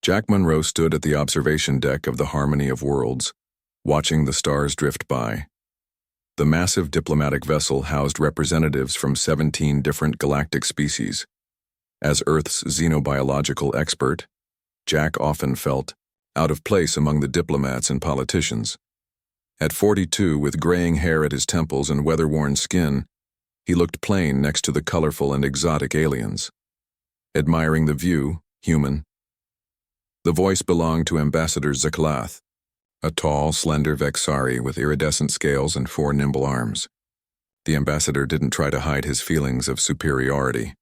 Jack Monroe stood at the observation deck of the Harmony of Worlds, watching the stars drift by. The massive diplomatic vessel housed representatives from 17 different galactic species. As Earth's xenobiological expert, Jack often felt out of place among the diplomats and politicians. At 42, with graying hair at his temples and weather-worn skin, he looked plain next to the colorful and exotic aliens. Admiring the view, human. The voice belonged to Ambassador Zaklath, a tall, slender Vexari with iridescent scales and 4 nimble arms. The ambassador didn't try to hide his feelings of superiority.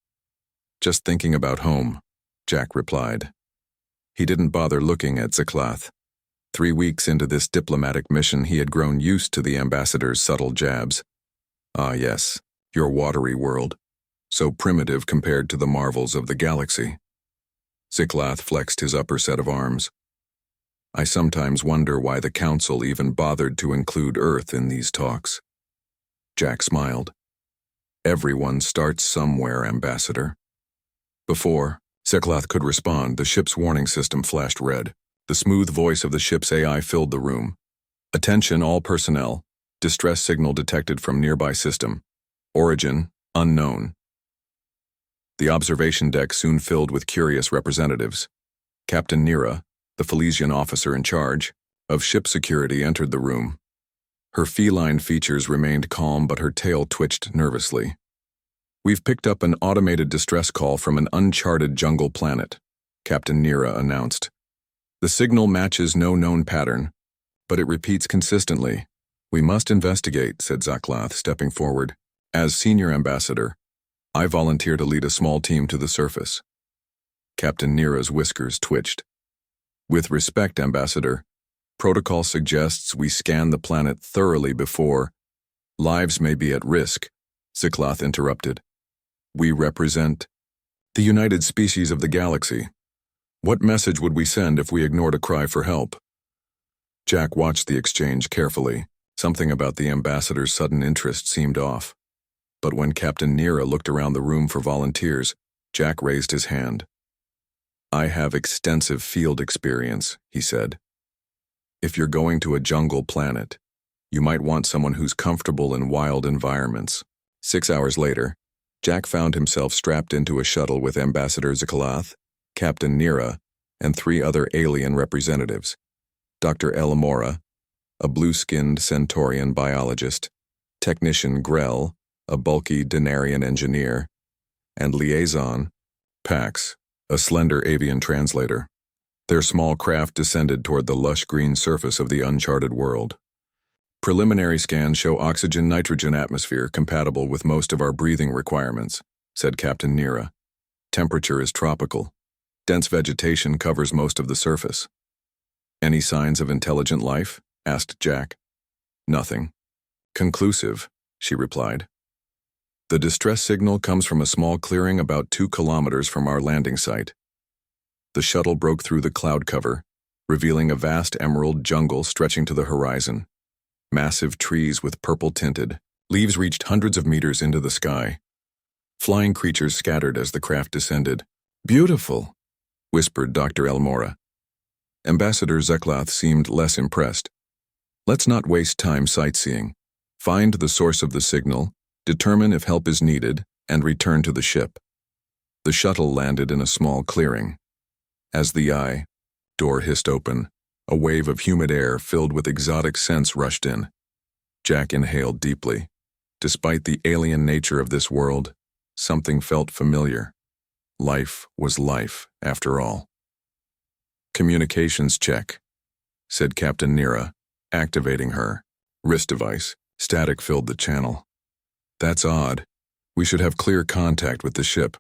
"Just thinking about home," Jack replied. He didn't bother looking at Zaklath. 3 weeks into this diplomatic mission, he had grown used to the ambassador's subtle jabs. "Ah yes, your watery world. So primitive compared to the marvels of the galaxy." Zaklath flexed his upper set of arms. "I sometimes wonder why the Council even bothered to include Earth in these talks." Jack smiled. "Everyone starts somewhere, Ambassador." Before Zaklath could respond, the ship's warning system flashed red. The smooth voice of the ship's AI filled the room. "Attention all personnel. Distress signal detected from nearby system. Origin, unknown." The observation deck soon filled with curious representatives. Captain Nira, the Felician officer in charge of ship security, entered the room. Her feline features remained calm, but her tail twitched nervously. "We've picked up an automated distress call from an uncharted jungle planet," Captain Nira announced. "The signal matches no known pattern, but it repeats consistently. We must investigate," said Zaklath, stepping forward. "As senior ambassador, I volunteer to lead a small team to the surface." Captain Nira's whiskers twitched. "With respect, Ambassador, protocol suggests we scan the planet thoroughly before. Lives may be at risk," Zaklath interrupted. "We represent the united species of the galaxy. What message would we send if we ignored a cry for help?" Jack watched the exchange carefully. Something about the ambassador's sudden interest seemed off. But when Captain Nira looked around the room for volunteers, Jack raised his hand. "I have extensive field experience," he said. "If you're going to a jungle planet, you might want someone who's comfortable in wild environments." 6 hours later, Jack found himself strapped into a shuttle with Ambassador Zaklath, Captain Nira, and 3 other alien representatives. Dr. Elamora, a blue-skinned Centaurian biologist, Technician Grell, a bulky Denarian engineer, and Liaison, Pax, a slender avian translator. Their small craft descended toward the lush green surface of the uncharted world. "Preliminary scans show oxygen-nitrogen atmosphere compatible with most of our breathing requirements," said Captain Nira. "Temperature is tropical. Dense vegetation covers most of the surface." "Any signs of intelligent life?" asked Jack. "Nothing." "Conclusive," she replied. "The distress signal comes from a small clearing about 2 kilometers from our landing site." The shuttle broke through the cloud cover, revealing a vast emerald jungle stretching to the horizon. Massive trees with purple-tinted leaves reached hundreds of meters into the sky. Flying creatures scattered as the craft descended. "Beautiful," whispered Dr. Elmora. Ambassador Zaklath seemed less impressed. "Let's not waste time sightseeing. Find the source of the signal, determine if help is needed, and return to the ship." The shuttle landed in a small clearing. As the door hissed open, a wave of humid air filled with exotic scents rushed in. Jack inhaled deeply. Despite the alien nature of this world, something felt familiar. Life was life, after all. "Communications check," said Captain Nira, activating her wrist device. Static filled the channel. "That's odd. We should have clear contact with the ship."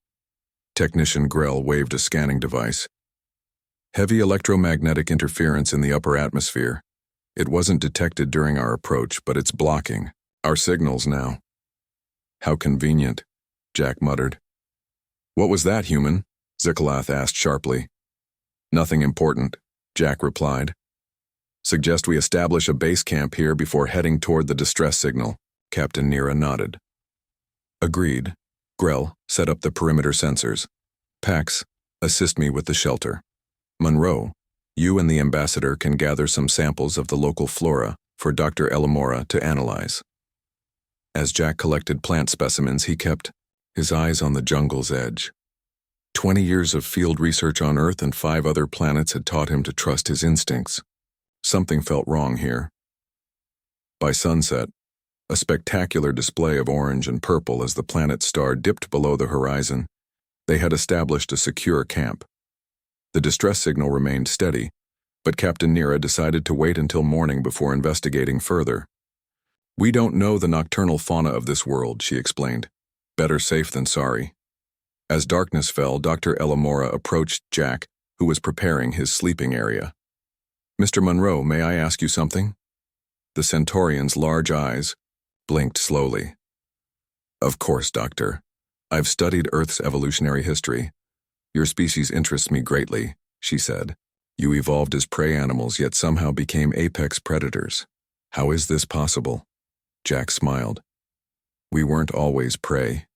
Technician Grell waved a scanning device. "Heavy electromagnetic interference in the upper atmosphere. It wasn't detected during our approach, but it's blocking our signals now." "How convenient," Jack muttered. "What was that, human?" Zaklath asked sharply. "Nothing important," Jack replied. "Suggest we establish a base camp here before heading toward the distress signal." Captain Nira nodded. "Agreed." Grell set up the perimeter sensors. "Pax, assist me with the shelter." Monroe, you and the ambassador can gather some samples of the local flora for Dr. Elamora to analyze. As Jack collected plant specimens, he kept his eyes on the jungle's edge. 20 years of field research on Earth and 5 other planets had taught him to trust his instincts. Something felt wrong here. By sunset, a spectacular display of orange and purple as the planet's star dipped below the horizon, they had established a secure camp. The distress signal remained steady, but Captain Nira decided to wait until morning before investigating further. "We don't know the nocturnal fauna of this world," she explained. "Better safe than sorry." As darkness fell, Dr. Elamora approached Jack, who was preparing his sleeping area. "Mr. Monroe, may I ask you something?" The Centaurian's large eyes blinked slowly. "Of course, Doctor. I've studied Earth's evolutionary history. Your species interests me greatly," she said. "You evolved as prey animals, yet somehow became apex predators. How is this possible?" Jack smiled. "We weren't always prey.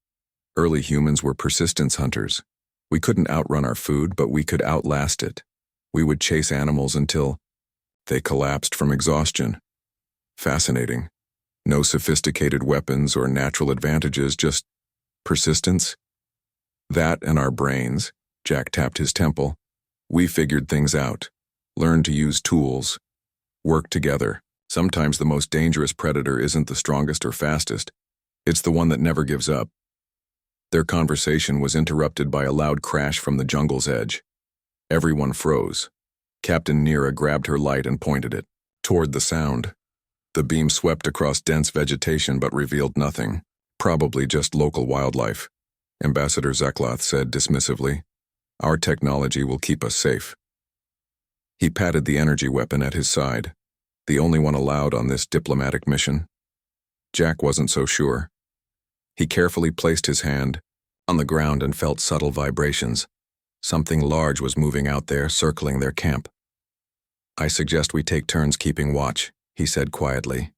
Early humans were persistence hunters. We couldn't outrun our food, but we could outlast it. We would chase animals until they collapsed from exhaustion. Fascinating. No sophisticated weapons or natural advantages, just persistence. That and our brains," Jack tapped his temple. "We figured things out, learned to use tools, work together. Sometimes the most dangerous predator isn't the strongest or fastest. It's the one that never gives up." Their conversation was interrupted by a loud crash from the jungle's edge. Everyone froze. Captain Nira grabbed her light and pointed it toward the sound. The beam swept across dense vegetation but revealed nothing. "Probably just local wildlife," Ambassador Zeklath said dismissively. "Our technology will keep us safe." He patted the energy weapon at his side, the only one allowed on this diplomatic mission. Jack wasn't so sure. He carefully placed his hand on the ground and felt subtle vibrations. Something large was moving out there, circling their camp. "I suggest we take turns keeping watch," he said quietly.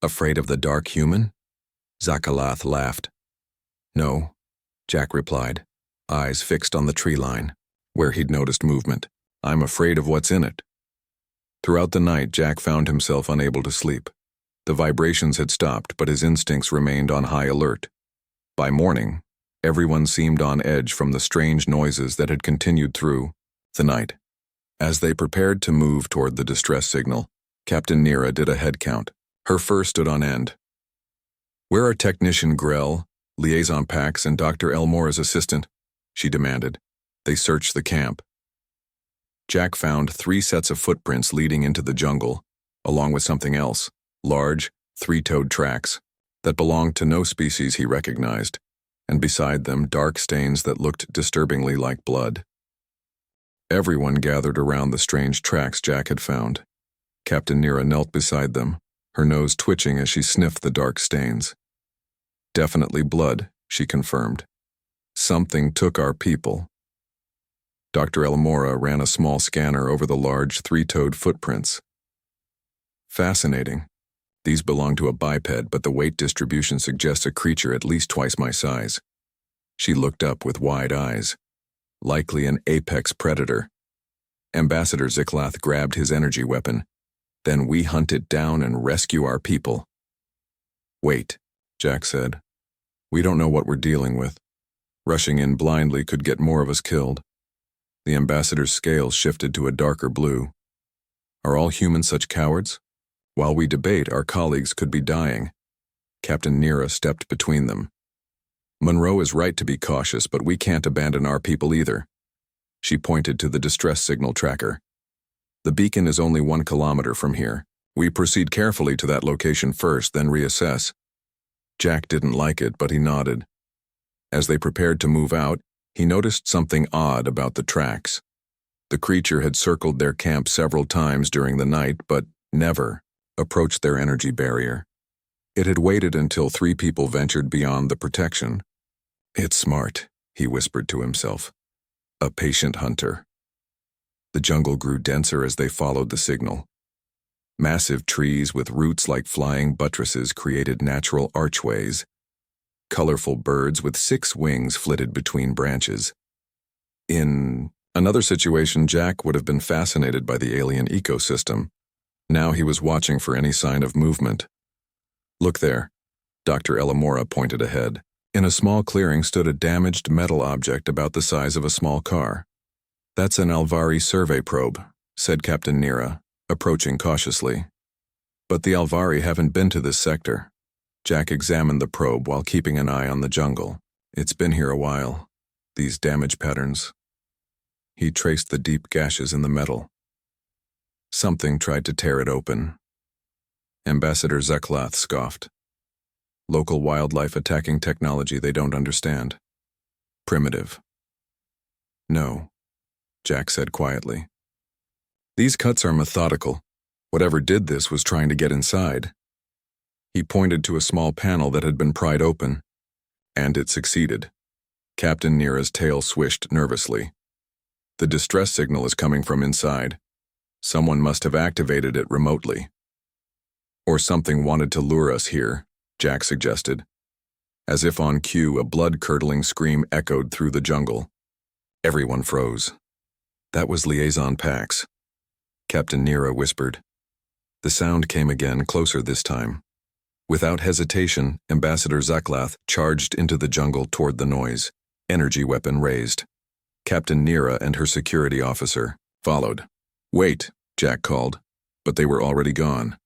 "Afraid of the dark human?" Zakalath laughed. "No," Jack replied, eyes fixed on the tree line, where he'd noticed movement. "I'm afraid of what's in it." Throughout the night, Jack found himself unable to sleep. The vibrations had stopped, but his instincts remained on high alert. By morning, everyone seemed on edge from the strange noises that had continued through the night. As they prepared to move toward the distress signal, Captain Nira did a head count. Her fur stood on end. "Where are Technician Grell, Liaison Pax, and Dr. Elmore's assistant?" she demanded. They searched the camp. Jack found 3 sets of footprints leading into the jungle, along with something else. Large, 3-toed tracks that belonged to no species he recognized, and beside them dark stains that looked disturbingly like blood. Everyone gathered around the strange tracks Jack had found. Captain Nira knelt beside them, her nose twitching as she sniffed the dark stains. "Definitely blood," she confirmed. "Something took our people." Dr. Elamora ran a small scanner over the large 3-toed footprints. "Fascinating. These belong to a biped, but the weight distribution suggests a creature at least twice my size." She looked up with wide eyes. "Likely an apex predator." Ambassador Zeklath grabbed his energy weapon. "Then we hunt it down and rescue our people." "Wait," Jack said. "We don't know what we're dealing with. Rushing in blindly could get more of us killed." The ambassador's scales shifted to a darker blue. "Are all humans such cowards? While we debate, our colleagues could be dying." Captain Nira stepped between them. "Monroe is right to be cautious, but we can't abandon our people either." She pointed to the distress signal tracker. "The beacon is only 1 kilometer from here. We proceed carefully to that location first, then reassess." Jack didn't like it, but he nodded. As they prepared to move out, he noticed something odd about the tracks. The creature had circled their camp several times during the night, but never approached their energy barrier. It had waited until 3 people ventured beyond the protection. "It's smart," he whispered to himself. "A patient hunter." The jungle grew denser as they followed the signal. Massive trees with roots like flying buttresses created natural archways. Colorful birds with 6 wings flitted between branches. In Another situation, Jack would have been fascinated by the alien ecosystem. Now he was watching for any sign of movement. Look there. Dr. Elamora pointed ahead. In a small clearing stood a damaged metal object about the size of a small car. That's an Alvari survey probe, said Captain Nira, approaching cautiously. But the Alvari haven't been to this sector. Jack examined the probe while keeping an eye on the jungle. It's been here a while. These damage patterns. He traced the deep gashes in the metal. Something tried to tear it open. Ambassador Zeklath scoffed. Local wildlife attacking technology they don't understand. Primitive. No, Jack said quietly. These cuts are methodical. Whatever did this was trying to get inside. He pointed to a small panel that had been pried open, and it succeeded. Captain Nira's tail swished nervously. The distress signal is coming from inside. Someone must have activated it remotely. Or something wanted to lure us here, Jack suggested. As if on cue, a blood-curdling scream echoed through the jungle. Everyone froze. That was Liaison Pax. Captain Nira whispered. The sound came again, closer this time. Without hesitation, Ambassador Zeklath charged into the jungle toward the noise, energy weapon raised. Captain Nira and her security officer followed. Wait, Jack called, but they were already gone.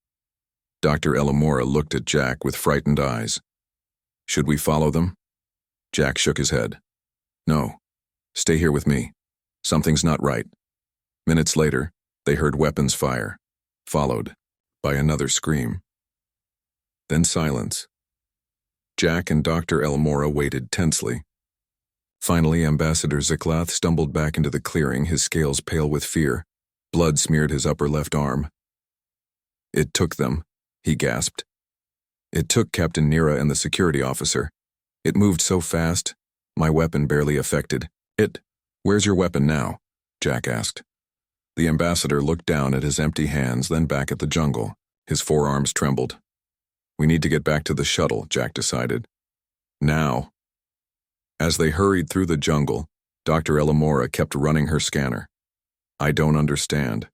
Dr. Elamora looked at Jack with frightened eyes. Should we follow them? Jack shook his head. No. Stay here with me. Something's not right. Minutes later, they heard weapons fire, followed by another scream. Then silence. Jack and Dr. Elamora waited tensely. Finally, Ambassador Zeklath stumbled back into the clearing, his scales pale with fear. Blood smeared his upper left arm. It took them, he gasped. It took Captain Nira and the security officer. It moved so fast, my weapon barely affected it. Where's your weapon now? Jack asked. The ambassador looked down at his empty hands, then back at the jungle. His forearms trembled. We need to get back to the shuttle, Jack decided. Now. As they hurried through the jungle, Dr. Elamora kept running her scanner. I don't understand.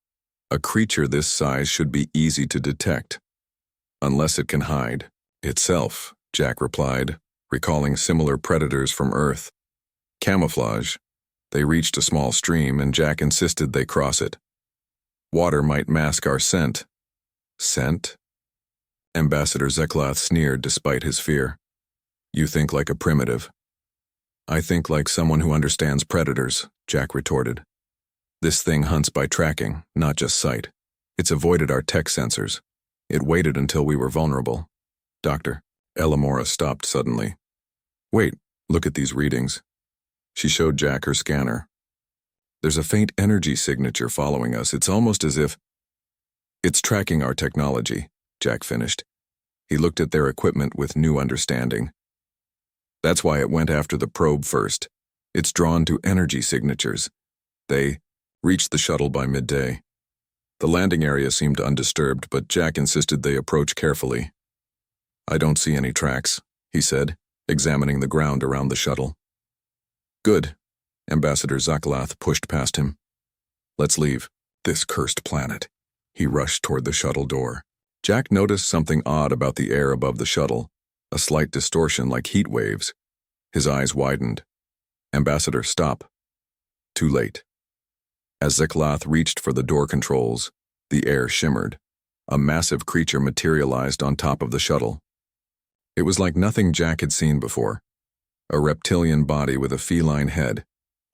A creature this size should be easy to detect. Unless it can hide. Itself, Jack replied, recalling similar predators from Earth. Camouflage. They reached a small stream, and Jack insisted they cross it. Water might mask our scent. Scent? Ambassador Zeklath sneered despite his fear. You think like a primitive. I think like someone who understands predators, Jack retorted. This thing hunts by tracking, not just sight. It's avoided our tech sensors. It waited until we were vulnerable. Doctor, Elamora stopped suddenly. Wait, look at these readings. She showed Jack her scanner. There's a faint energy signature following us. It's almost as if... It's tracking our technology, Jack finished. He looked at their equipment with new understanding. That's why it went after the probe first. It's drawn to energy signatures. They reached the shuttle by midday. The landing area seemed undisturbed, but Jack insisted they approach carefully. I don't see any tracks, he said, examining the ground around the shuttle. Good. Ambassador Zeklath pushed past him. Let's leave this cursed planet. He rushed toward the shuttle door. Jack noticed something odd about the air above the shuttle, a slight distortion like heat waves. His eyes widened. Ambassador, stop. Too late. As Zeklath reached for the door controls, the air shimmered. A massive creature materialized on top of the shuttle. It was like nothing Jack had seen before. A reptilian body with a feline head,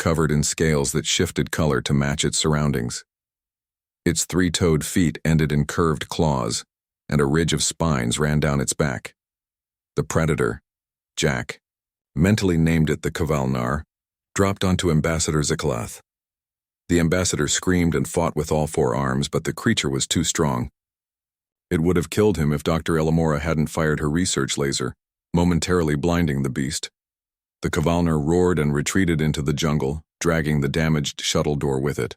covered in scales that shifted color to match its surroundings. Its three-toed feet ended in curved claws, and a ridge of spines ran down its back. The predator, Jack, mentally named it the Kavalnar, dropped onto Ambassador Zeklath. The ambassador screamed and fought with all four arms, but the creature was too strong. It would have killed him if Dr. Elamora hadn't fired her research laser, momentarily blinding the beast. The Kavalnar roared and retreated into the jungle, dragging the damaged shuttle door with it.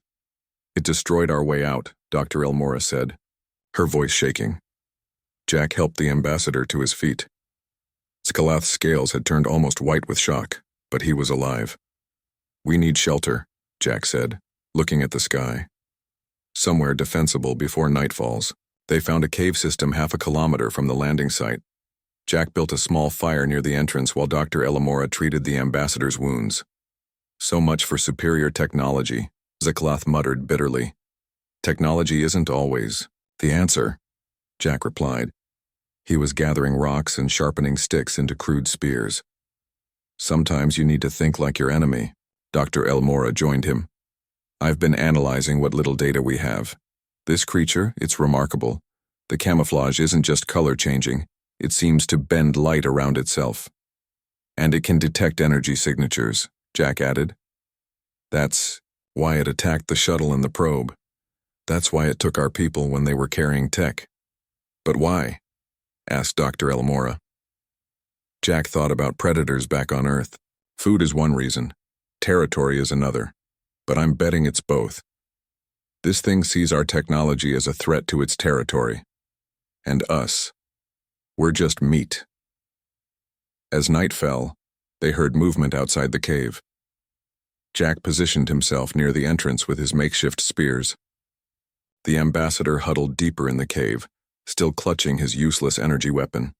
It destroyed our way out, Dr. Elamora said, her voice shaking. Jack helped the ambassador to his feet. Zeklath's scales had turned almost white with shock, but he was alive. We need shelter, Jack said, looking at the sky. Somewhere defensible before night falls, they found a cave system half a kilometer from the landing site. Jack built a small fire near the entrance while Dr. Elamora treated the ambassador's wounds. So much for superior technology, Zikalath muttered bitterly. Technology isn't always the answer, Jack replied. He was gathering rocks and sharpening sticks into crude spears. Sometimes you need to think like your enemy. Dr. Elamora joined him. I've been analyzing what little data we have. This creature, it's remarkable. The camouflage isn't just color changing, it seems to bend light around itself. And it can detect energy signatures, Jack added. That's why it attacked the shuttle and the probe. That's why it took our people when they were carrying tech. But why? Asked Dr. Elamora. Jack thought about predators back on Earth. Food is one reason, territory is another. But I'm betting it's both. This thing sees our technology as a threat to its territory. And us. We're just meat. As night fell, they heard movement outside the cave. Jack positioned himself near the entrance with his makeshift spears. The ambassador huddled deeper in the cave, still clutching his useless energy weapon.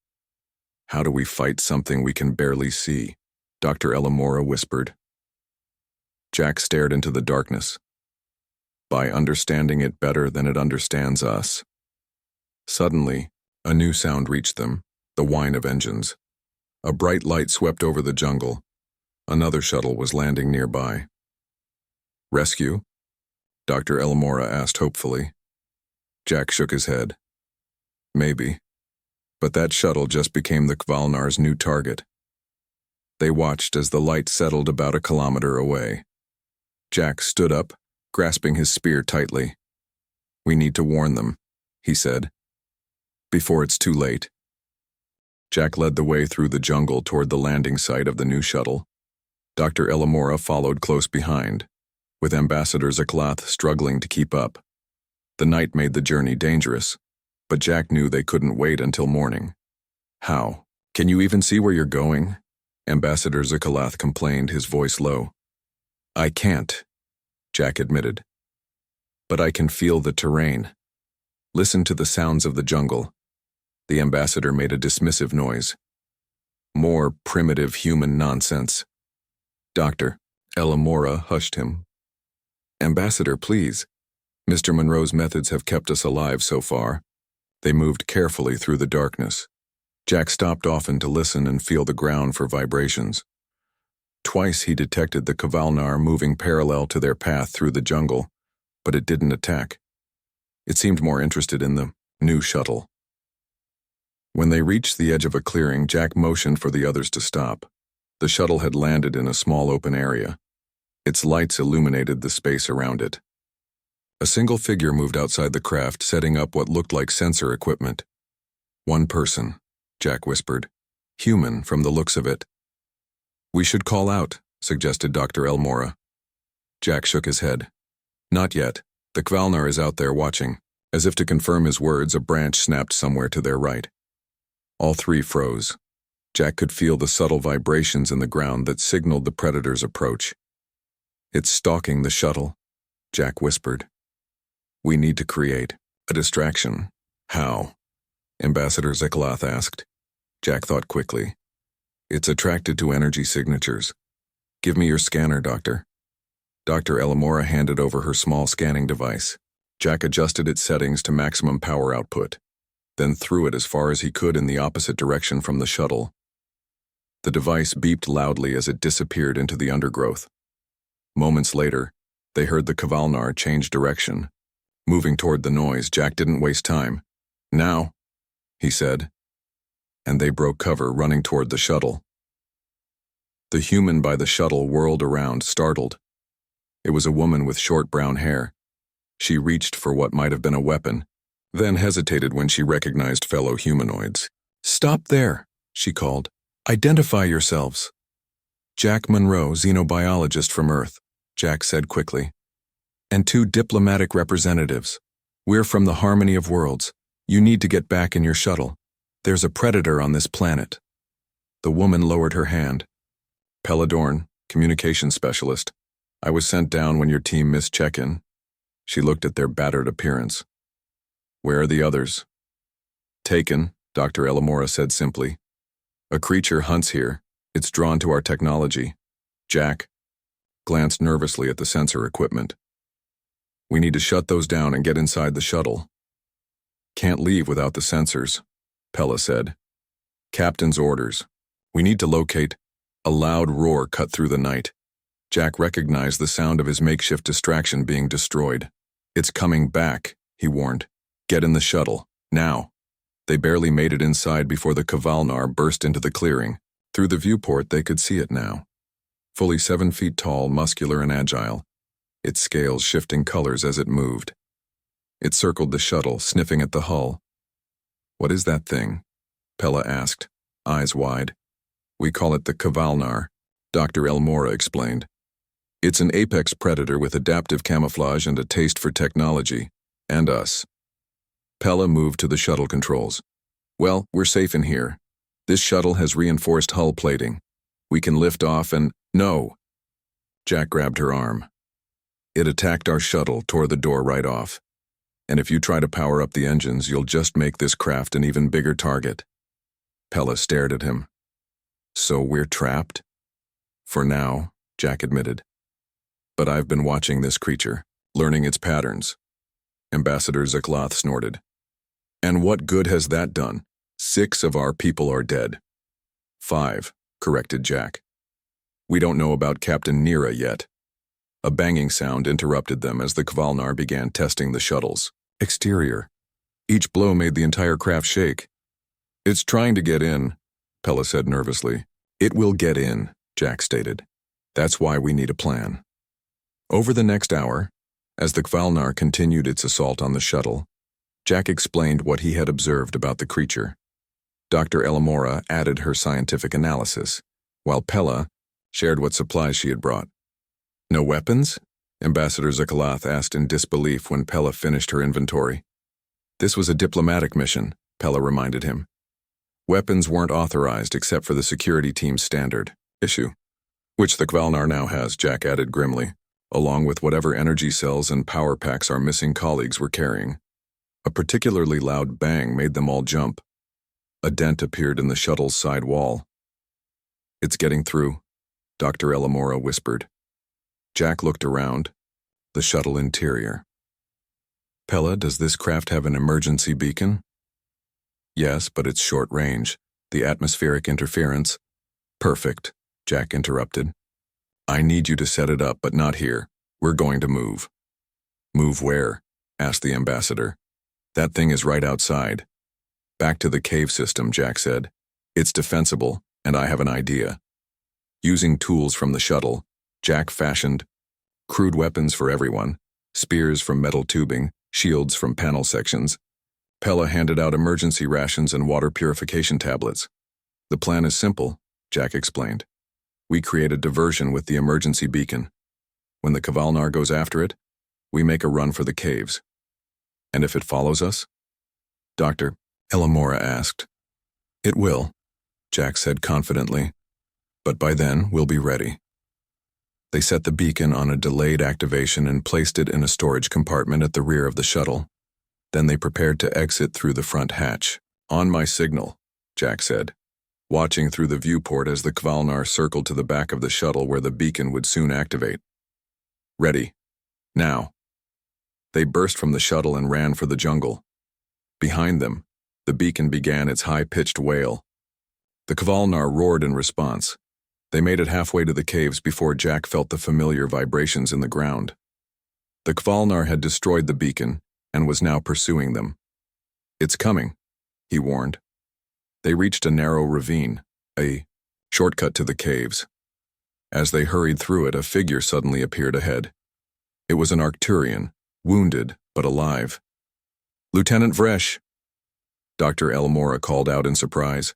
How do we fight something we can barely see? Dr. Elamora whispered. Jack stared into the darkness. By understanding it better than it understands us. Suddenly, a new sound reached them, the whine of engines. A bright light swept over the jungle. Another shuttle was landing nearby. Rescue? Dr. Elamora asked hopefully. Jack shook his head. Maybe. But that shuttle just became the Kvalnar's new target. They watched as the light settled about a kilometer away. Jack stood up, grasping his spear tightly. We need to warn them, he said. Before it's too late. Jack led the way through the jungle toward the landing site of the new shuttle. Dr. Elamora followed close behind, with Ambassador Zikalath struggling to keep up. The night made the journey dangerous, but Jack knew they couldn't wait until morning. How? Can you even see where you're going? Ambassador Zikalath complained, his voice low. I can't, Jack admitted. But I can feel the terrain. Listen to the sounds of the jungle. The ambassador made a dismissive noise. More primitive human nonsense. Dr. Elamora hushed him. Ambassador, please. Mr. Monroe's methods have kept us alive so far. They moved carefully through the darkness. Jack stopped often to listen and feel the ground for vibrations. Twice he detected the Kvalnar moving parallel to their path through the jungle, but it didn't attack. It seemed more interested in the new shuttle. When they reached the edge of a clearing, Jack motioned for the others to stop. The shuttle had landed in a small open area. Its lights illuminated the space around it. A single figure moved outside the craft, setting up what looked like sensor equipment. One person, Jack whispered. Human, from the looks of it. We should call out, suggested Dr. Elamora. Jack shook his head. Not yet. The Kvalnar is out there watching. As if to confirm his words, a branch snapped somewhere to their right. All three froze. Jack could feel the subtle vibrations in the ground that signaled the predator's approach. It's stalking the shuttle, Jack whispered. We need to create a distraction. How? Ambassador Zikalath asked. Jack thought quickly. It's attracted to energy signatures. Give me your scanner, Doctor. Dr. Elamora handed over her small scanning device. Jack adjusted its settings to maximum power output, then threw it as far as he could in the opposite direction from the shuttle. The device beeped loudly as it disappeared into the undergrowth. Moments later, they heard the Kvalnar change direction. Moving toward the noise, Jack didn't waste time. Now, he said. And they broke cover, running toward the shuttle. The human by the shuttle whirled around, startled. It was a woman with short brown hair. She reached for what might have been a weapon, then hesitated when she recognized fellow humanoids. Stop there, she called. Identify yourselves. Jack Monroe, xenobiologist from Earth, Jack said quickly. And 2 diplomatic representatives. We're from the Harmony of Worlds. You need to get back in your shuttle. There's a predator on this planet. The woman lowered her hand. Peladorn, communications specialist. I was sent down when your team missed check-in. She looked at their battered appearance. Where are the others? Taken, Dr. Elamora said simply. A creature hunts here. It's drawn to our technology. Jack glanced nervously at the sensor equipment. We need to shut those down and get inside the shuttle. Can't leave without the sensors, Pella said. Captain's orders. We need to locate. A loud roar cut through the night. Jack recognized the sound of his makeshift distraction being destroyed. It's coming back, he warned. Get in the shuttle, now. They barely made it inside before the Kvalnar burst into the clearing. Through the viewport, they could see it now. Fully 7 feet tall, muscular and agile, its scales shifting colors as it moved. It circled the shuttle, sniffing at the hull. What is that thing? Pella asked, eyes wide. We call it the Kvalnar, Dr. Elmora explained. It's an apex predator with adaptive camouflage and a taste for technology. And us. Pella moved to the shuttle controls. Well, we're safe in here. This shuttle has reinforced hull plating. We can lift off and— No! Jack grabbed her arm. It attacked our shuttle, tore the door right off. And if you try to power up the engines, you'll just make this craft an even bigger target. Pella stared at him. So we're trapped? For now, Jack admitted. But I've been watching this creature, learning its patterns. Ambassador Zakloth snorted. And what good has that done? 6 of our people are dead. 5, corrected Jack. We don't know about Captain Nira yet. A banging sound interrupted them as the Kvalnar began testing the shuttle's exterior. Each blow made the entire craft shake. It's trying to get in, Pella said nervously. It will get in, Jack stated. That's why we need a plan. Over the next hour, as the Kvalnar continued its assault on the shuttle, Jack explained what he had observed about the creature. Dr. Elamora added her scientific analysis, while Pella shared what supplies she had brought. No weapons? Ambassador Zakaloth asked in disbelief when Pella finished her inventory. This was a diplomatic mission, Pella reminded him. Weapons weren't authorized except for the security team's standard issue, which the Kvalnar now has, Jack added grimly, along with whatever energy cells and power packs our missing colleagues were carrying. A particularly loud bang made them all jump. A dent appeared in the shuttle's side wall. It's getting through, Dr. Elamora whispered. Jack looked around, the shuttle interior. Pella, does this craft have an emergency beacon? Yes, but it's short range. The atmospheric interference. Perfect, Jack interrupted. I need you to set it up, but not here. We're going to move. Move where? Asked the ambassador. That thing is right outside. Back to the cave system, Jack said. It's defensible, and I have an idea. Using tools from the shuttle, Jack fashioned crude weapons for everyone, spears from metal tubing, shields from panel sections. Pella handed out emergency rations and water purification tablets. The plan is simple, Jack explained. We create a diversion with the emergency beacon. When the Kvalnar goes after it, we make a run for the caves. And if it follows us? Dr. Elamora asked. It will, Jack said confidently. But by then, we'll be ready. They set the beacon on a delayed activation and placed it in a storage compartment at the rear of the shuttle. Then they prepared to exit through the front hatch. On my signal, Jack said, watching through the viewport as the Kvalnar circled to the back of the shuttle where the beacon would soon activate. Ready. Now. They burst from the shuttle and ran for the jungle. Behind them, the beacon began its high-pitched wail. The Kvalnar roared in response. They made it halfway to the caves before Jack felt the familiar vibrations in the ground. The Kvalnar had destroyed the beacon and was now pursuing them. It's coming, he warned. They reached a narrow ravine, a shortcut to the caves. As they hurried through it, a figure suddenly appeared ahead. It was an Arcturian, wounded but alive. Lieutenant Vresh, Dr. Elmora called out in surprise.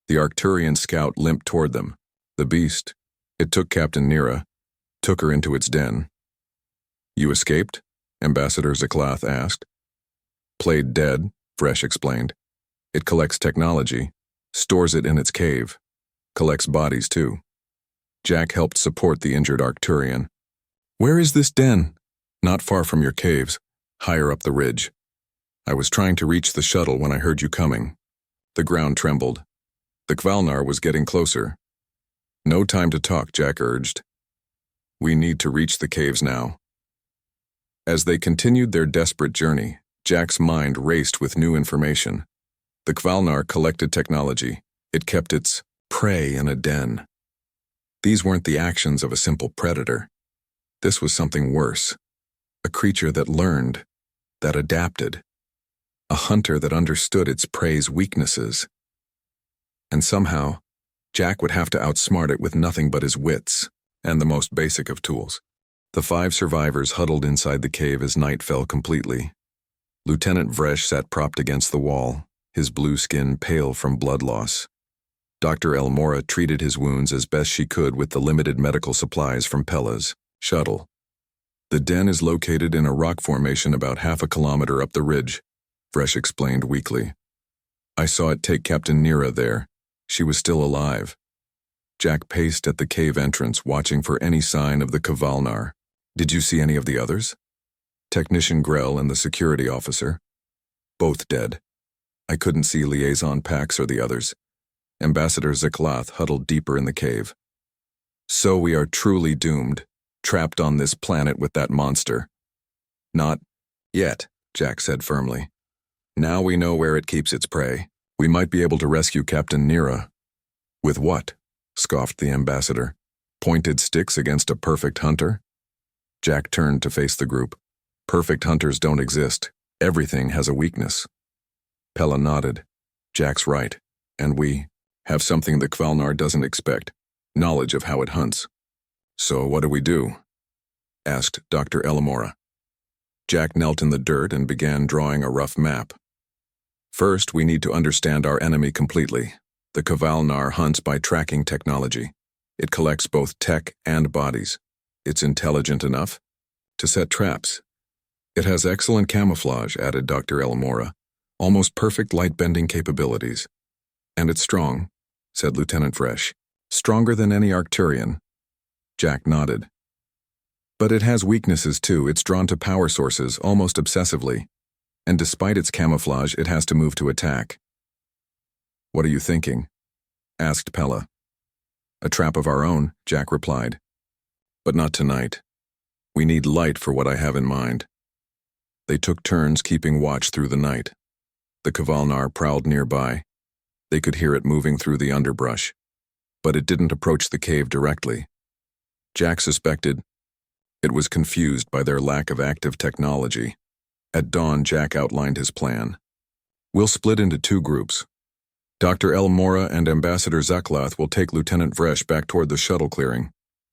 The Arcturian scout limped toward them. The beast, it took Captain Nira, took her into its den. You escaped? Ambassador Zakloth asked. Played dead, Vresh explained. It collects technology, stores it in its cave, collects bodies too. Jack helped support the injured Arcturian. Where is this den? Not far from your caves, higher up the ridge. I was trying to reach the shuttle when I heard you coming. The ground trembled. The Kvalnar was getting closer. No time to talk, Jack urged. We need to reach the caves now. As they continued their desperate journey, Jack's mind raced with new information. The Kvalnar collected technology. It kept its prey in a den. These weren't the actions of a simple predator. This was something worse. A creature that learned, that adapted. A hunter that understood its prey's weaknesses. And somehow, Jack would have to outsmart it with nothing but his wits and the most basic of tools. The 5 survivors huddled inside the cave as night fell completely. Lieutenant Vresh sat propped against the wall, his blue skin pale from blood loss. Dr. Elmora treated his wounds as best she could with the limited medical supplies from Pella's shuttle. The den is located in a rock formation about half a kilometer up the ridge, Vresh explained weakly. I saw it take Captain Nira there. She was still alive. Jack paced at the cave entrance, watching for any sign of the Kvalnar. Did you see any of the others? Technician Grell and the security officer. Both dead. I couldn't see Liaison Pax or the others. Ambassador Ziklath huddled deeper in the cave. So we are truly doomed, trapped on this planet with that monster. Not yet, Jack said firmly. Now we know where it keeps its prey. We might be able to rescue Captain Nira. With what? Scoffed the ambassador. Pointed sticks against a perfect hunter? Jack turned to face the group. Perfect hunters don't exist. Everything has a weakness. Pella nodded. Jack's right. And we have something the Kvalnar doesn't expect. Knowledge of how it hunts. So what do we do? Asked Dr. Elmora. Jack knelt in the dirt and began drawing a rough map. First, we need to understand our enemy completely. The Kvalnar hunts by tracking technology. It collects both tech and bodies. It's intelligent enough to set traps. It has excellent camouflage, added Dr. Elmora. Almost perfect light-bending capabilities. And it's strong, said Lieutenant Vresh. Stronger than any Arcturian. Jack nodded. But it has weaknesses too. It's drawn to power sources almost obsessively. And despite its camouflage, it has to move to attack. What are you thinking? Asked Pella. A trap of our own, Jack replied. But not tonight. We need light for what I have in mind. They took turns keeping watch through the night. The Kvalnar prowled nearby. They could hear it moving through the underbrush. But it didn't approach the cave directly. Jack suspected it was confused by their lack of active technology. At dawn, Jack outlined his plan. We'll split into 2 groups. Dr. Elmora and Ambassador Zaklath will take Lieutenant Vresh back toward the shuttle clearing.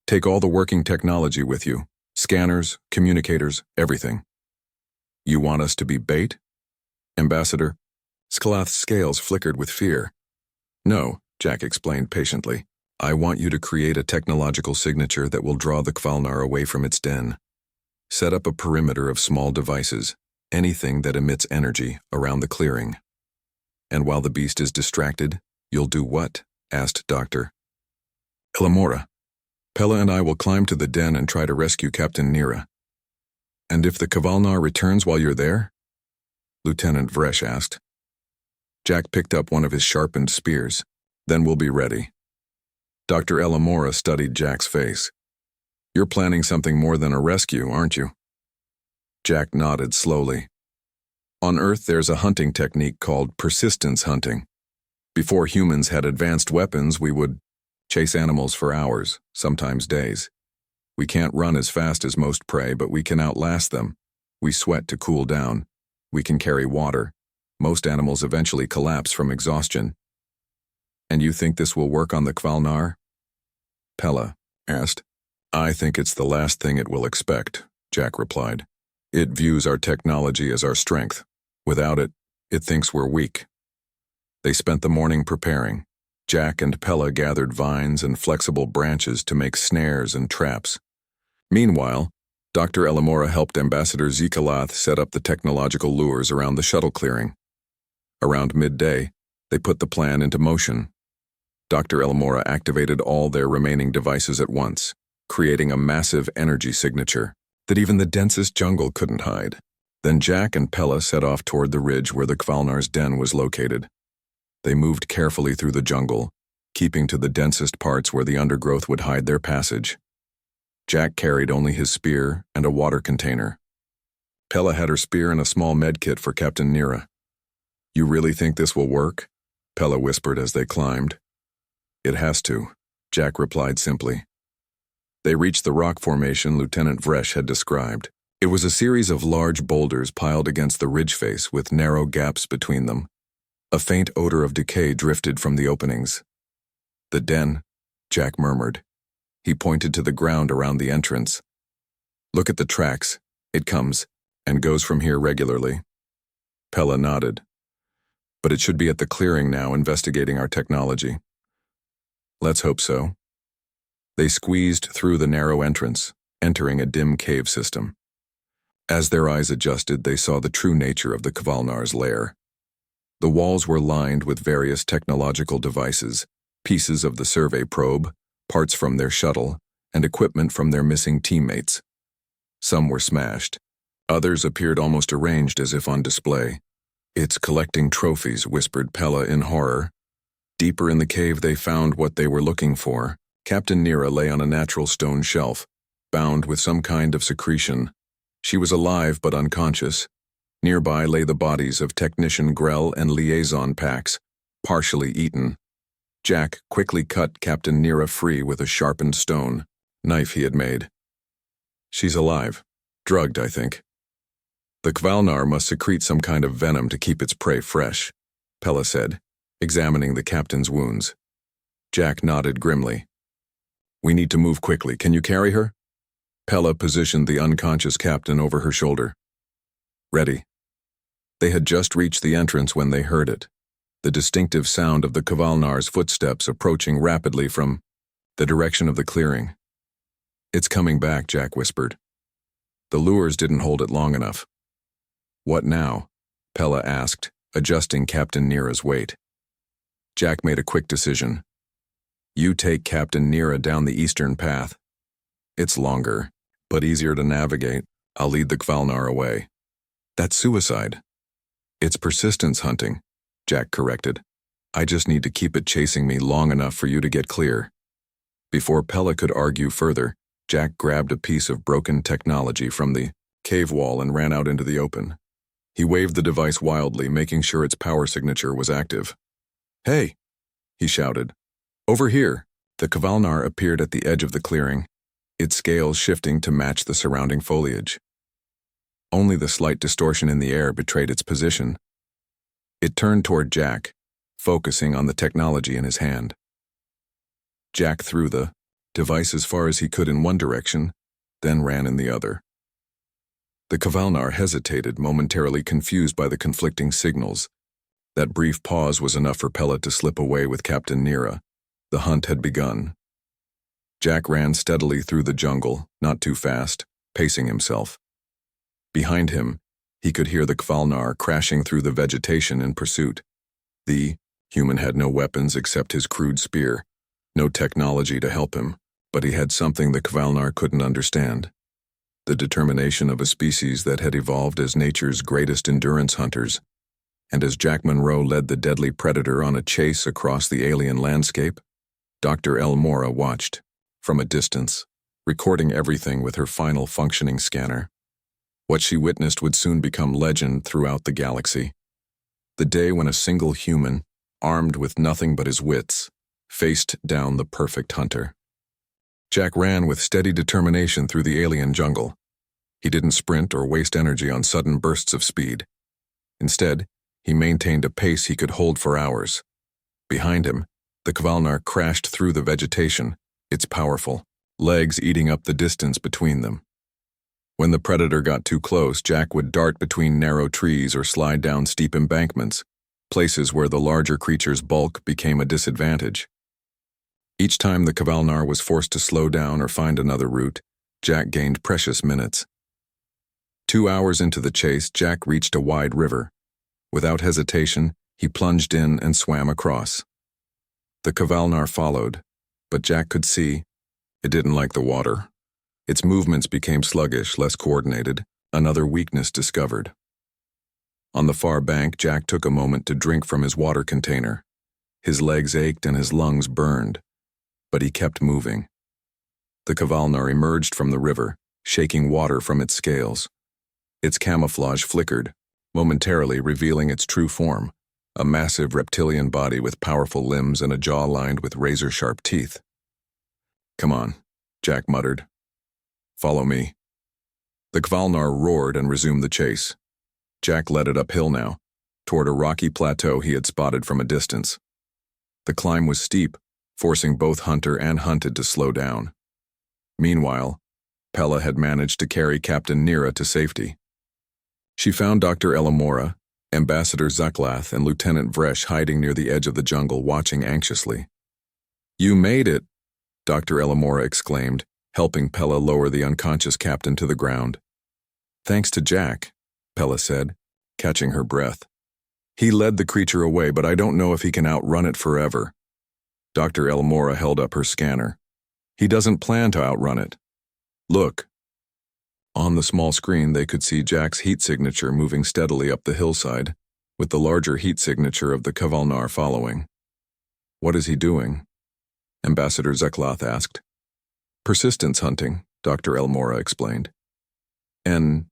Take all the working technology with you. Scanners, communicators, everything. You want us to be bait? Ambassador? Zaklath's scales flickered with fear. No, Jack explained patiently. I want you to create a technological signature that will draw the Kvalnar away from its den. Set up a perimeter of small devices, anything that emits energy, around the clearing. And while the beast is distracted, you'll do what? Asked Dr. Elmora. Pella and I will climb to the den and try to rescue Captain Nira. And if the Kvalnar returns while you're there? Lieutenant Vresh asked. Jack picked up one of his sharpened spears. Then we'll be ready. Dr. Elmora studied Jack's face. You're planning something more than a rescue, aren't you? Jack nodded slowly. On Earth, there's a hunting technique called persistence hunting. Before humans had advanced weapons, we would chase animals for hours, sometimes days. We can't run as fast as most prey, but we can outlast them. We sweat to cool down. We can carry water. Most animals eventually collapse from exhaustion. And you think this will work on the Kvalnar? Pella asked. I think it's the last thing it will expect, Jack replied. It views our technology as our strength. Without it, it thinks we're weak. They spent the morning preparing. Jack and Pella gathered vines and flexible branches to make snares and traps. Meanwhile, Dr. Elmora helped Ambassador Zikalath set up the technological lures around the shuttle clearing. Around midday, they put the plan into motion. Dr. Elmora activated all their remaining devices at once, creating a massive energy signature that even the densest jungle couldn't hide. Then Jack and Pella set off toward the ridge where the Kvalnar's den was located. They moved carefully through the jungle, keeping to the densest parts where the undergrowth would hide their passage. Jack carried only his spear and a water container. Pella had her spear and a small medkit for Captain Nira. "You really think this will work?" Pella whispered as they climbed. "It has to," Jack replied simply. They reached the rock formation Lieutenant Vresh had described. It was a series of large boulders piled against the ridge face with narrow gaps between them. A faint odor of decay drifted from the openings. "The den," Jack murmured. He pointed to the ground around the entrance. "Look at the tracks. It comes and goes from here regularly." Pella nodded. "But it should be at the clearing now, investigating our technology." "Let's hope so." They squeezed through the narrow entrance, entering a dim cave system. As their eyes adjusted, they saw the true nature of the Kvalnar's lair. The walls were lined with various technological devices, pieces of the survey probe, parts from their shuttle, and equipment from their missing teammates. Some were smashed. Others appeared almost arranged as if on display. "It's collecting trophies," whispered Pella in horror. Deeper in the cave they found what they were looking for. Captain Nira lay on a natural stone shelf, bound with some kind of secretion. She was alive but unconscious. Nearby lay the bodies of Technician Grell and Liaison Pax, partially eaten. Jack quickly cut Captain Nira free with a sharpened stone, knife he had made. "She's alive. Drugged, I think." "The Kvalnar must secrete some kind of venom to keep its prey fresh," Pella said, examining the captain's wounds. Jack nodded grimly. "We need to move quickly. Can you carry her?" Pella positioned the unconscious captain over her shoulder. "Ready." They had just reached the entrance when they heard it, the distinctive sound of the Kvalnar's footsteps approaching rapidly from the direction of the clearing. "It's coming back," Jack whispered. "The lures didn't hold it long enough." "What now?" Pella asked, adjusting Captain Nira's weight. Jack made a quick decision. "You take Captain Nira down the eastern path. It's longer, but easier to navigate. I'll lead the Kvalnar away." "That's suicide." "It's persistence hunting," Jack corrected. "I just need to keep it chasing me long enough for you to get clear." Before Pella could argue further, Jack grabbed a piece of broken technology from the cave wall and ran out into the open. He waved the device wildly, making sure its power signature was active. "Hey!" he shouted. "Over here!" The Kvalnar appeared at the edge of the clearing, its scales shifting to match the surrounding foliage. Only the slight distortion in the air betrayed its position. It turned toward Jack, focusing on the technology in his hand. Jack threw the device as far as he could in one direction, then ran in the other. The Kvalnar hesitated, momentarily confused by the conflicting signals. That brief pause was enough for Pella to slip away with Captain Nira. The hunt had begun. Jack ran steadily through the jungle, not too fast, pacing himself. Behind him, he could hear the Kvalnar crashing through the vegetation in pursuit. The human had no weapons except his crude spear, no technology to help him, but he had something the Kvalnar couldn't understand. The determination of a species that had evolved as nature's greatest endurance hunters. And as Jack Monroe led the deadly predator on a chase across the alien landscape, Dr. Elmora watched, from a distance, recording everything with her final functioning scanner. What she witnessed would soon become legend throughout the galaxy. The day when a single human, armed with nothing but his wits, faced down the perfect hunter. Jack ran with steady determination through the alien jungle. He didn't sprint or waste energy on sudden bursts of speed. Instead, he maintained a pace he could hold for hours. Behind him, the Kvalnar crashed through the vegetation, its powerful legs eating up the distance between them. When the predator got too close, Jack would dart between narrow trees or slide down steep embankments, places where the larger creature's bulk became a disadvantage. Each time the Kvalnar was forced to slow down or find another route, Jack gained precious minutes. 2 hours into the chase, Jack reached a wide river. Without hesitation, he plunged in and swam across. The Kvalnar followed, but Jack could see It didn't like the water. Its movements became sluggish, less coordinated, another weakness discovered. On the far bank, Jack took a moment to drink from his water container. His legs ached and his lungs burned, but he kept moving. The Kvalnar emerged from the river, shaking water from its scales. Its camouflage flickered, momentarily revealing its true form, a massive reptilian body with powerful limbs and a jaw lined with razor-sharp teeth. "Come on," Jack muttered. "Follow me." The Kvalnar roared and resumed the chase. Jack led it uphill now, toward a rocky plateau he had spotted from a distance. The climb was steep, forcing both hunter and hunted to slow down. Meanwhile, Pella had managed to carry Captain Nira to safety. She found Dr. Elamora, Ambassador Zaklath, and Lieutenant Vresh hiding near the edge of the jungle, watching anxiously. "You made it," Dr. Elamora exclaimed, helping Pella lower the unconscious captain to the ground. "Thanks to Jack," Pella said, catching her breath. "He led the creature away, but I don't know if he can outrun it forever." Dr. Elamora held up her scanner. "He doesn't plan to outrun it. Look." On the small screen, they could see Jack's heat signature moving steadily up the hillside, with the larger heat signature of the Kvalnar following. "What is he doing?" Ambassador Zaklath asked. "Persistence hunting," Dr. Elmora explained. "An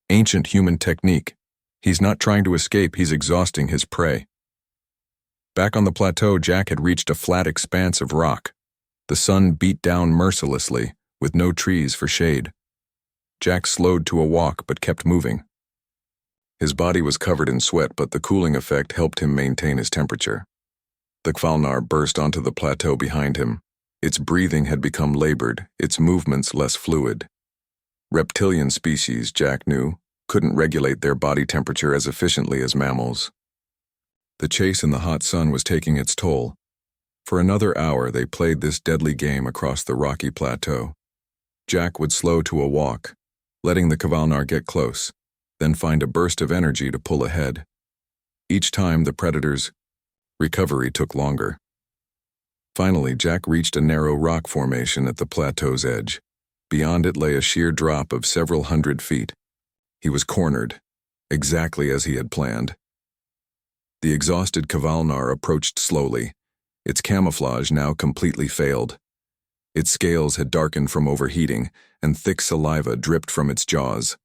ancient human technique. He's not trying to escape, he's exhausting his prey." Back on the plateau, Jack had reached a flat expanse of rock. The sun beat down mercilessly, with no trees for shade. Jack slowed to a walk but kept moving. His body was covered in sweat, but the cooling effect helped him maintain his temperature. The Kvalnar burst onto the plateau behind him. Its breathing had become labored, its movements less fluid. Reptilian species, Jack knew, couldn't regulate their body temperature as efficiently as mammals. The chase in the hot sun was taking its toll. For another hour, they played this deadly game across the rocky plateau. Jack would slow to a walk, letting the Kvalnar get close, then find a burst of energy to pull ahead. Each time, the predator's recovery took longer. Finally, Jack reached a narrow rock formation at the plateau's edge. Beyond it lay a sheer drop of several hundred feet. He was cornered, exactly as he had planned. The exhausted Kvalnar approached slowly, its camouflage now completely failed. Its scales had darkened from overheating, and thick saliva dripped from its jaws.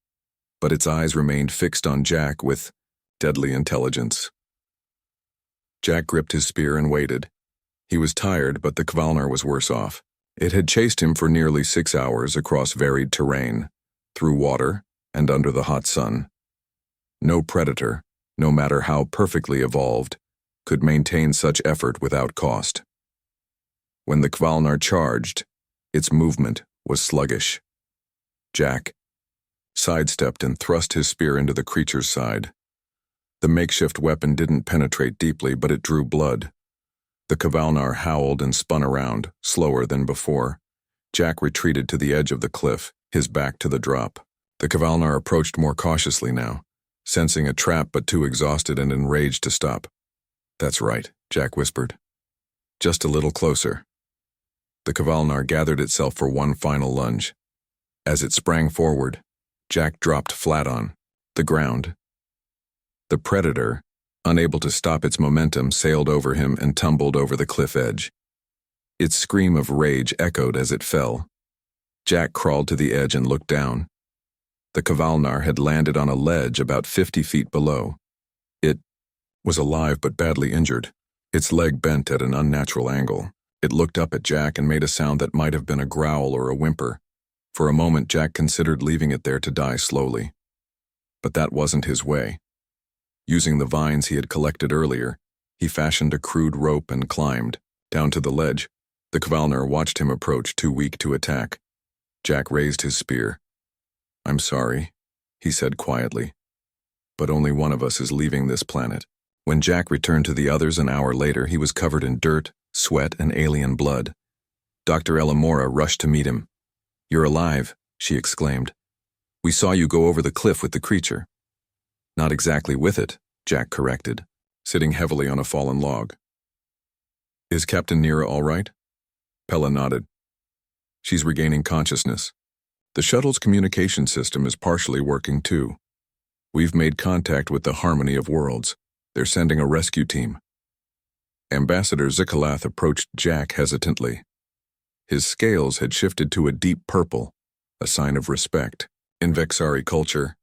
But its eyes remained fixed on Jack with deadly intelligence. Jack gripped his spear and waited. He was tired, but the Kvalnar was worse off. It had chased him for nearly 6 hours across varied terrain, through water and under the hot sun. No predator, no matter how perfectly evolved, could maintain such effort without cost. When the Kvalnar charged, its movement was sluggish. Jack sidestepped and thrust his spear into the creature's side. The makeshift weapon didn't penetrate deeply, but it drew blood. The Kvalnar howled and spun around, slower than before. Jack retreated to the edge of the cliff, his back to the drop. The Kvalnar approached more cautiously now, sensing a trap but too exhausted and enraged to stop. "That's right," Jack whispered. "Just a little closer." The Kvalnar gathered itself for one final lunge. As it sprang forward, Jack dropped flat on the ground. The predator, unable to stop its momentum, sailed over him and tumbled over the cliff edge. Its scream of rage echoed as it fell. Jack crawled to the edge and looked down. The Kvalnar had landed on a ledge about 50 feet below. It was alive but badly injured, its leg bent at an unnatural angle. It looked up at Jack and made a sound that might have been a growl or a whimper. For a moment, Jack considered leaving it there to die slowly. But that wasn't his way. Using the vines he had collected earlier, he fashioned a crude rope and climbed down to the ledge. The Kvalnar watched him approach, too weak to attack. Jack raised his spear. "I'm sorry," he said quietly, "but only one of us is leaving this planet." When Jack returned to the others an hour later, he was covered in dirt, sweat, and alien blood. Dr. Elamora rushed to meet him. "You're alive," she exclaimed. "We saw you go over the cliff with the creature." "Not exactly with it," Jack corrected, sitting heavily on a fallen log. "Is Captain Nira all right?" Pella nodded. She's regaining consciousness. The shuttle's communication system is partially working too. We've made contact with the Harmony of Worlds. They're sending a rescue team. Ambassador Zikalath approached Jack hesitantly. His scales had shifted to a deep purple, a sign of respect. In Vexari culture,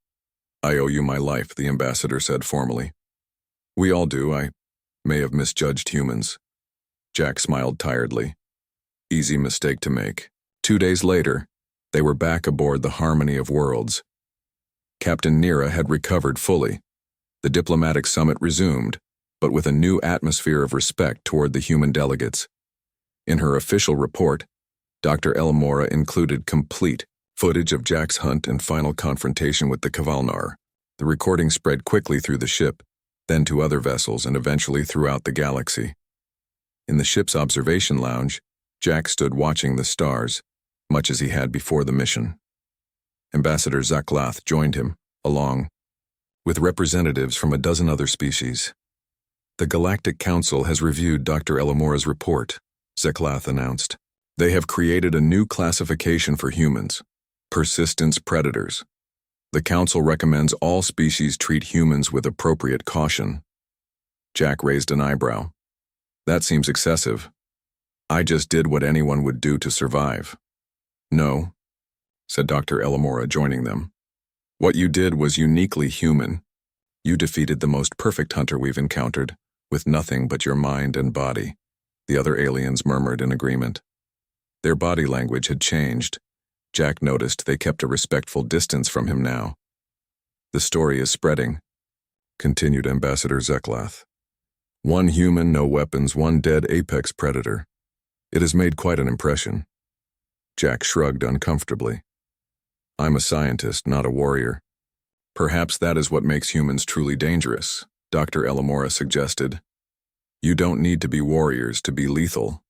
"I owe you my life," the ambassador said formally. "We all do. I may have misjudged humans." Jack smiled tiredly. Easy mistake to make. 2 days later, they were back aboard the Harmony of Worlds. Captain Nira had recovered fully. The diplomatic summit resumed, but with a new atmosphere of respect toward the human delegates. In her official report, Dr. Elamora included complete footage of Jack's hunt and final confrontation with the Kavalnar. The recording spread quickly through the ship, then to other vessels and eventually throughout the galaxy. In the ship's observation lounge, Jack stood watching the stars, much as he had before the mission. Ambassador Zaklath joined him, along with representatives from a dozen other species. "The Galactic Council has reviewed Dr. Elamora's report," Zaklath announced. "They have created a new classification for humans, persistence predators. The Council recommends all species treat humans with appropriate caution." Jack raised an eyebrow. "That seems excessive. I just did what anyone would do to survive." "No," said Dr. Elamora, joining them. "What you did was uniquely human. You defeated the most perfect hunter we've encountered, with nothing but your mind and body." The other aliens murmured in agreement. Their body language had changed. Jack noticed they kept a respectful distance from him now. "The story is spreading," continued Ambassador Zeklath. "One human, no weapons, one dead apex predator. It has made quite an impression." Jack shrugged uncomfortably. "I'm a scientist, not a warrior." "Perhaps that is what makes humans truly dangerous," Dr. Elamora suggested. "You don't need to be warriors to be lethal."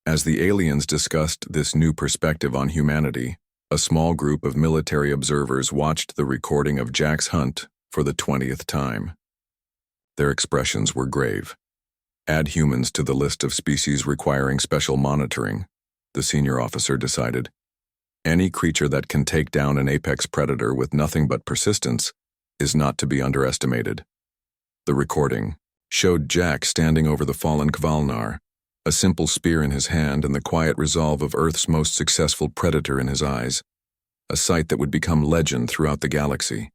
As the aliens discussed this new perspective on humanity, a small group of military observers watched the recording of Jack's hunt for the 20th time. Their expressions were grave. "Add humans to the list of species requiring special monitoring," the senior officer decided. "Any creature that can take down an apex predator with nothing but persistence is not to be underestimated." The recording showed Jack standing over the fallen Kvalnar, a simple spear in his hand and the quiet resolve of Earth's most successful predator in his eyes, a sight that would become legend throughout the galaxy.